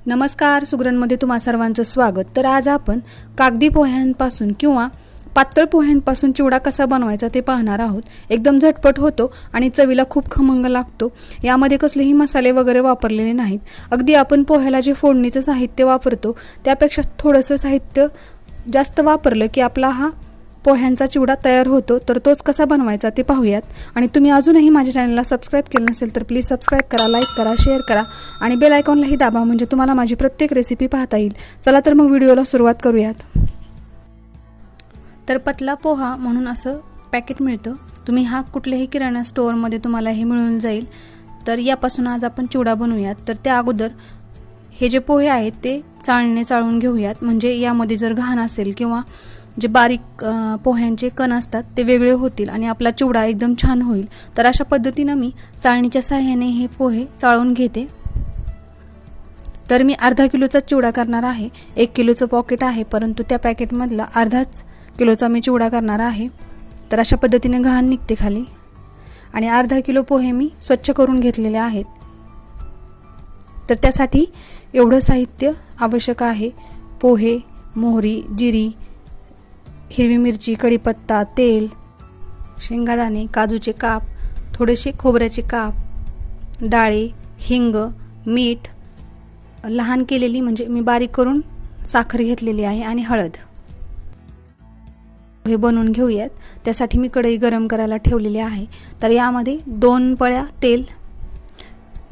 नमस्कार, सुग्रणमध्ये तुम्हा सर्वांचं स्वागत। तर आज आपण कागदी पोह्यांपासून किंवा पातळ पोह्यांपासून चिवडा कसा बनवायचा ते पाहणार आहोत। एकदम झटपट होतो आणि चवीला खूप खमंग लागतो। यामध्ये कसलेही मसाले वगैरे वापरलेले नाहीत। अगदी आपण पोह्याला जे फोडणीचं साहित्य वापरतो त्यापेक्षा थोडंसं साहित्य जास्त वापरलं की आपला हा पोह्यांचा चिवडा तयार होतो। तर तोच कसा बनवायचा ते पाहूयात। आणि तुम्ही अजूनही माझ्या चॅनलला सबस्क्राइब केलं नसेल तर प्लीज सबस्क्राइब करा, लाईक करा, शेअर करा आणि बेल आयकॉनलाही दाबा, म्हणजे तुम्हाला माझी प्रत्येक रेसिपी पाहता येईल। चला तर मग व्हिडिओला सुरुवात करूयात। तर पतला पोहा म्हणून असं पॅकेट मिळतं। तुम्ही हा कुठल्याही किराणा स्टोअरमध्ये तुम्हाला हे मिळून जाईल। तर यापासून आज आपण चिवडा बनवूयात। तर त्या अगोदर हे जे पोहे आहेत ते चाळणीने चाळून घेऊयात, म्हणजे यामध्ये जर घाण असेल किंवा जे बारीक पोह्यांचे कण असतात ते वेगळे होतील आणि आपला चिवडा एकदम छान होईल। तर अशा पद्धतीने मी चाळणीच्या सहाय्याने हे पोहे चाळून घेते। तर मी अर्धा किलोचा चिवडा करणार आहे। 1 किलोचं पॉकेट आहे, परंतु त्या पॅकेटमधला अर्धाच किलोचा मी चिवडा करणार आहे। तर अशा पद्धतीने घाण निघते खाली। आणि अर्धा किलो पोहे मी स्वच्छ करून घेतलेले आहेत। तर त्यासाठी एवढं साहित्य आवश्यक आहे। पोहे, मोहरी, जिरी, हिरवी मिरची, कढीपत्ता, तेल, शेंगादाणे, काजूचे काप, थोडेसे खोबऱ्याचे काप, डाळे, हिंग, मीठ, लहान केलेली म्हणजे मी बारीक करून साखर घेतलेली आहे आणि हळद। हे बनवून घेऊयात। त्यासाठी मी कढई गरम करायला ठेवलेली आहे। तर यामध्ये 2 पळ्या तेल,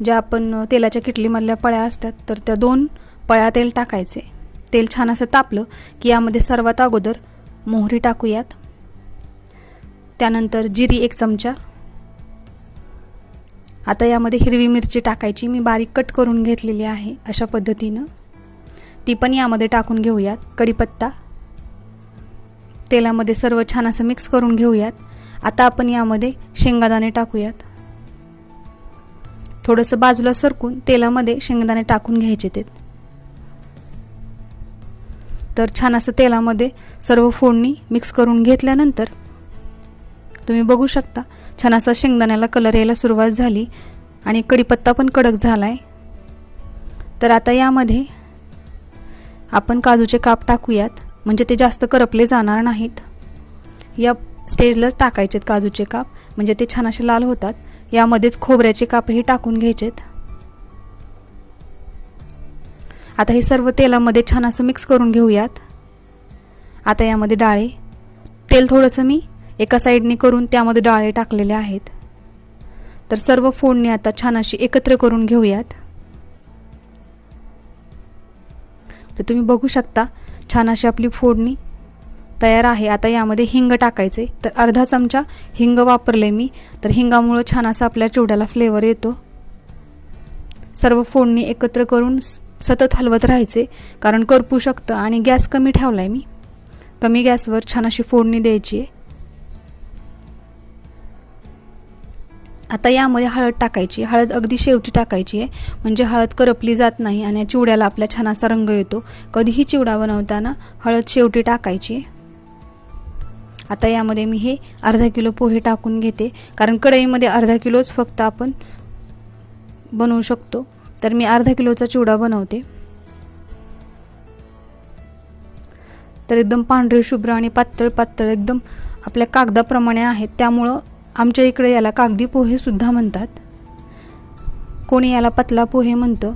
ज्या आपण तेलाच्या किटलीमधल्या पळ्या असतात तर त्या 2 पळ्या तेल टाकायचे। तेल छान असं तापलं की यामध्ये सर्वात अगोदर मोहरी टाकूयात। त्यानंतर जिरी 1 चमचा। आता यामध्ये हिरवी मिरची टाकायची, मी बारीक कट करून घेतलेली आहे अशा पद्धतीनं, ती पण यामध्ये टाकून घेऊयात। कढीपत्ता तेलामध्ये सर्व छान असं मिक्स करून घेऊयात। आता आपण यामध्ये शेंगादाणे टाकूयात। थोडंसं बाजूला सरकून तेलामध्ये शेंगदाणे टाकून घ्यायचे ते। तर छान असं तेलामध्ये सर्व फोडणी मिक्स करून घेतल्यानंतर तुम्ही बघू शकता छान असा शेंगदाण्याला कलर यायला सुरुवात झाली आणि कढीपत्ता पण कडक झालाय। तर आता यामध्ये आपण काजूचे काप टाकूयात, म्हणजे ते जास्त करपले जाणार नाहीत। या स्टेजलाच टाकायचेत काजूचे काप, म्हणजे ते छान असे लाल होतात। यामध्येच खोबऱ्याचे कापही टाकून घ्यायचेत। आता हे सर्व तेलामध्ये छान असं मिक्स करून घेऊयात। आता यामध्ये डाळे, तेल थोडंसं मी एका साईडने करून त्यामध्ये डाळे टाकलेले आहेत। तर सर्व फोडणी आता छान अशी एकत्र करून घेऊयात। तर तुम्ही बघू शकता छान अशी आपली फोडणी तयार आहे। आता यामध्ये हिंग टाकायचे। तर अर्धा चमचा हिंग वापरले मी, तर हिंगामुळे छान असा आपल्या चिवड्याला फ्लेवर येतो। सर्व फोडणी एकत्र करून सतत हलवत राहायचे, कारण करपू शकतं। आणि गॅस कमी ठेवलाय मी, कमी गॅसवर छान अशी फोडणी द्यायची आहे। आता यामध्ये हळद टाकायची। हळद अगदी शेवटी टाकायची आहे, म्हणजे हळद करपली जात नाही आणि चिवड्याला आपल्या छान असा रंग येतो। कधीही चिवडा बनवताना हळद शेवटी टाकायची। आता यामध्ये मी हे अर्धा किलो पोहे टाकून घेते, कारण कढईमध्ये अर्धा किलोच फक्त आपण बनवू शकतो। तर मी अर्धा किलोचा चिवडा बनवते। तर एकदम पांढरे शुभ्र आणि पातळ पातळ एकदम आपल्या कागदाप्रमाणे आहेत, त्यामुळं आमच्या इकडे याला कागदी पोहे सुद्धा म्हणतात। कोणी याला पतला पोहे म्हणतं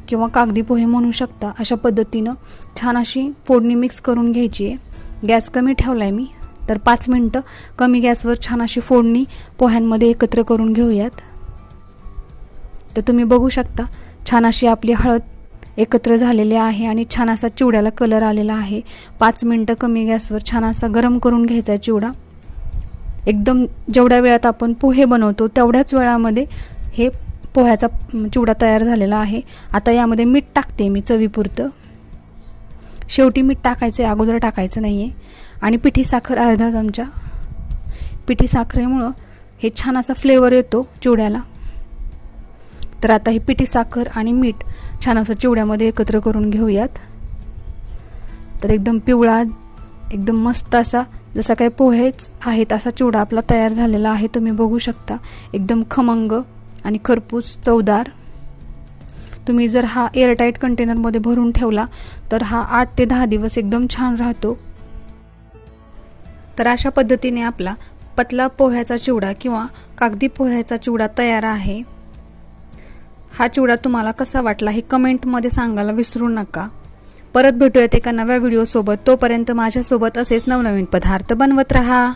किंवा कागदी पोहे म्हणू शकता। अशा पद्धतीनं छान अशी फोडणी मिक्स करून घ्यायची आहे। गॅस कमी ठेवलाय मी, तर 5 मिनिटं कमी गॅसवर छान अशी फोडणी पोह्यांमध्ये एकत्र करून घेऊयात। तर तुम्ही बघू शकता छान अशी आपली हळद एकत्र झालेली आहे आणि छान असा चिवड्याला कलर आलेला आहे। 5 मिनिटं कमी गॅसवर छान असा गरम करून घ्यायचा चिवडा। एकदम जेवढ्या वेळात आपण पोहे बनवतो तेवढ्याच वेळामध्ये हे पोह्याचा चिवडा तयार झालेला आहे। आता यामध्ये मीठ टाकते मी चवीपुरतं। शेवटी मीठ टाकायचं आहे, अगोदर टाकायचं नाही आहे। आणि पिठी साखर अर्धा चमचा। पिठी साखरेमुळं हे छान असा फ्लेवर येतो चिवड्याला। तर आता ही पिठी साखर आणि मीठ छान असं चिवड्यामध्ये एकत्र करून घेऊयात। तर एकदम पिवळा, एकदम मस्त असा जसा काही पोहेच आहेत असा चिवडा आपला तयार झालेला आहे। तुम्ही बघू शकता एकदम खमंग आणि खरपूस चवदार। तुम्ही जर हा एअरटाईट कंटेनरमध्ये भरून ठेवला तर हा 8 ते 10 दिवस एकदम छान राहतो। तर अशा पद्धतीने आपला पतला पोह्याचा चिवडा किंवा कागदी पोह्याचा चिवडा तयार आहे। हा चिवडा तुम्हाला कसा वाटला हे कमेंटमध्ये सांगायला विसरू नका। परत भेटूयात एका नव्या व्हिडिओ सोबत। तोपर्यंत माझ्यासोबत असेच नवनवीन पदार्थ बनवत रहा।